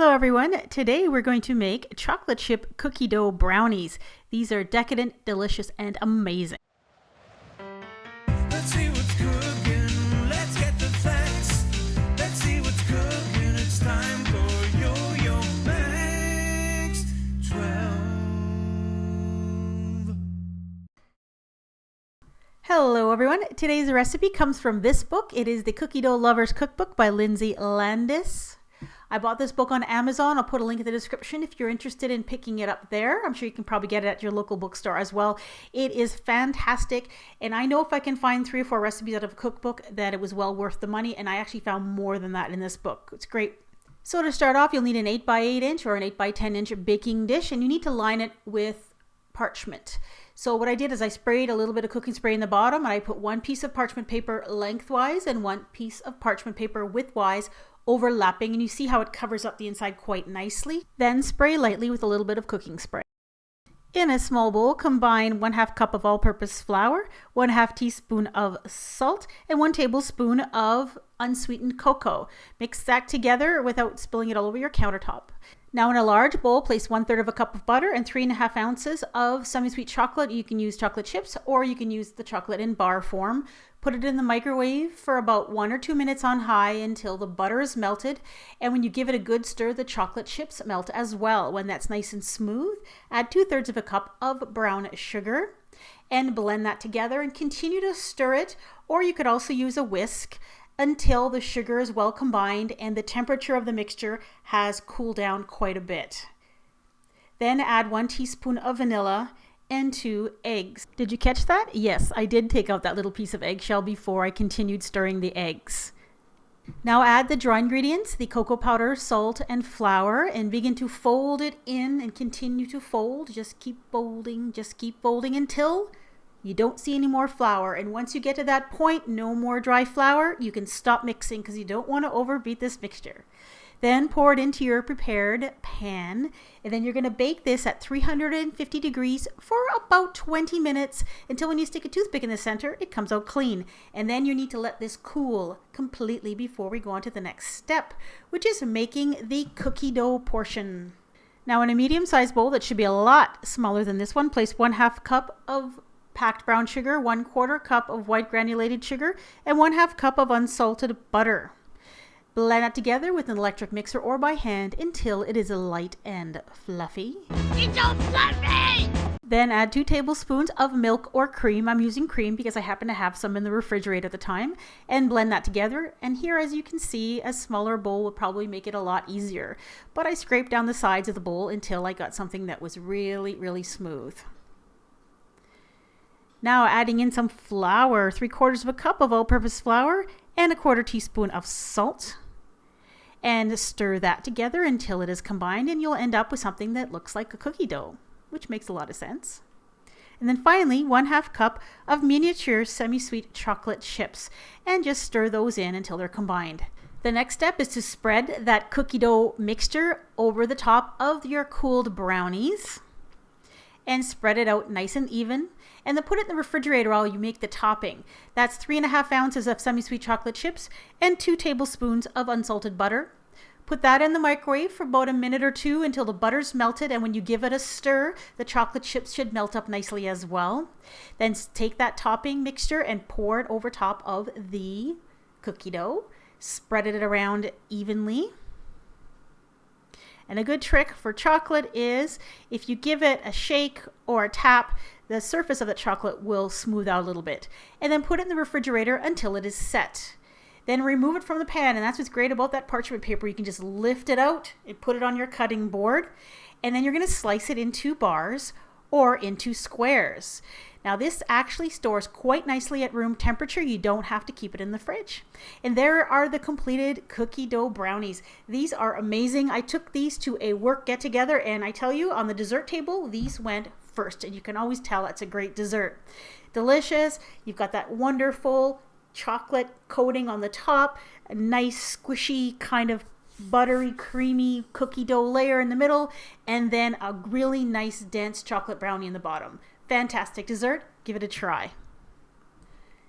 Hello everyone, today we're going to make chocolate chip cookie dough brownies. These are decadent, delicious, and amazing. Let's see what's cooking, let's get the facts. Let's see what's cooking, it's time for Yo-Yo Max 12. Hello everyone, today's recipe comes from this book. It is the Cookie Dough Lover's Cookbook by Lindsay Landis. I bought this book on Amazon. I'll put a link in the description if you're interested in picking it up there. I'm sure you can probably get it at your local bookstore as well. It is fantastic, and I know if I can find 3 or 4 recipes out of a cookbook that it was well worth the money, and I actually found more than that in this book. It's great. So to start off, you'll need an 8 by 8 inch or an 8 by 10 inch baking dish, and you need to line it with parchment. So what I did is I sprayed a little bit of cooking spray in the bottom, and I put 1 piece of parchment paper lengthwise and 1 piece of parchment paper widthwise overlapping, and you see how it covers up the inside quite nicely. Then spray lightly with a little bit of cooking spray. In a small bowl, combine 1/2 cup of all-purpose flour, 1/2 teaspoon of salt, and 1 tablespoon of unsweetened cocoa. Mix that together without spilling it all over your countertop. Now in a large bowl, place 1/3 cup of butter and 3½ ounces of semi-sweet chocolate. You can use chocolate chips or you can use the chocolate in bar form. Put it in the microwave for about 1 or 2 minutes on high until the butter is melted. And when you give it a good stir, the chocolate chips melt as well. When that's nice and smooth, add 2/3 cup of brown sugar and blend that together and continue to stir it. Or you could also use a whisk until the sugar is well combined and the temperature of the mixture has cooled down quite a bit. Then add 1 teaspoon of vanilla and 2 eggs. Did you catch that? Yes, I did take out that little piece of eggshell before I continued stirring the eggs. Now add the dry ingredients, the cocoa powder, salt, and flour, and begin to fold it in and continue to fold. Just keep folding until you don't see any more flour. And once you get to that point, no more dry flour, you can stop mixing because you don't want to overbeat this mixture. Then pour it into your prepared pan, and then you're going to bake this at 350 degrees for about 20 minutes until when you stick a toothpick in the center, it comes out clean. And then you need to let this cool completely before we go on to the next step, which is making the cookie dough portion. Now in a medium-sized bowl that should be a lot smaller than this one, place 1/2 cup of packed brown sugar, 1/4 cup of white granulated sugar, and 1/2 cup of unsalted butter. Blend that together with an electric mixer or by hand until it is light and fluffy. It's so fluffy! Then add 2 tablespoons of milk or cream. I'm using cream because I happen to have some in the refrigerator at the time. And blend that together. And here, as you can see, a smaller bowl would probably make it a lot easier. But I scraped down the sides of the bowl until I got something that was really, really smooth. Now adding in some flour, 3/4 cup of all-purpose flour and 1/4 teaspoon of salt. And stir that together until it is combined, and you'll end up with something that looks like a cookie dough, which makes a lot of sense. And then finally, 1/2 cup of miniature semi-sweet chocolate chips, and just stir those in until they're combined. The next step is to spread that cookie dough mixture over the top of your cooled brownies and spread it out nice and even, and then put it in the refrigerator while you make the topping. That's 3½ ounces of semi-sweet chocolate chips and 2 tablespoons of unsalted butter. Put that in the microwave for about a minute or 2 until the butter's melted, and when you give it a stir, the chocolate chips should melt up nicely as well. Then take that topping mixture and pour it over top of the cookie dough. Spread it around evenly. And a good trick for chocolate is if you give it a shake or a tap, the surface of the chocolate will smooth out a little bit. And then put it in the refrigerator until it is set. Then remove it from the pan, and that's what's great about that parchment paper. You can just lift it out and put it on your cutting board, and then you're going to slice it into bars or into squares. Now this actually stores quite nicely at room temperature. You don't have to keep it in the fridge. And there are the completed cookie dough brownies. These are amazing. I took these to a work get together, and I tell you, on the dessert table, these went first, and you can always tell it's a great dessert. Delicious. You've got that wonderful chocolate coating on the top, a nice squishy kind of buttery, creamy cookie dough layer in the middle, and then a really nice dense chocolate brownie in the bottom. Fantastic dessert. Give it a try.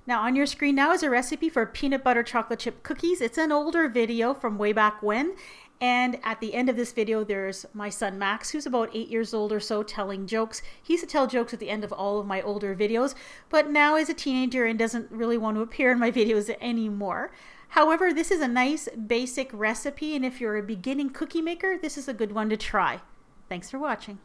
Now on your screen now is a recipe for peanut butter chocolate chip cookies. It's an older video from way back when, And at the end of this video, there's my son Max, who's about 8 years old or so, telling jokes. He used to tell jokes at the end of all of my older videos, but now is a teenager and doesn't really want to appear in my videos anymore. However, this is a nice basic recipe, and if you're a beginning cookie maker, this is a good one to try. Thanks for watching.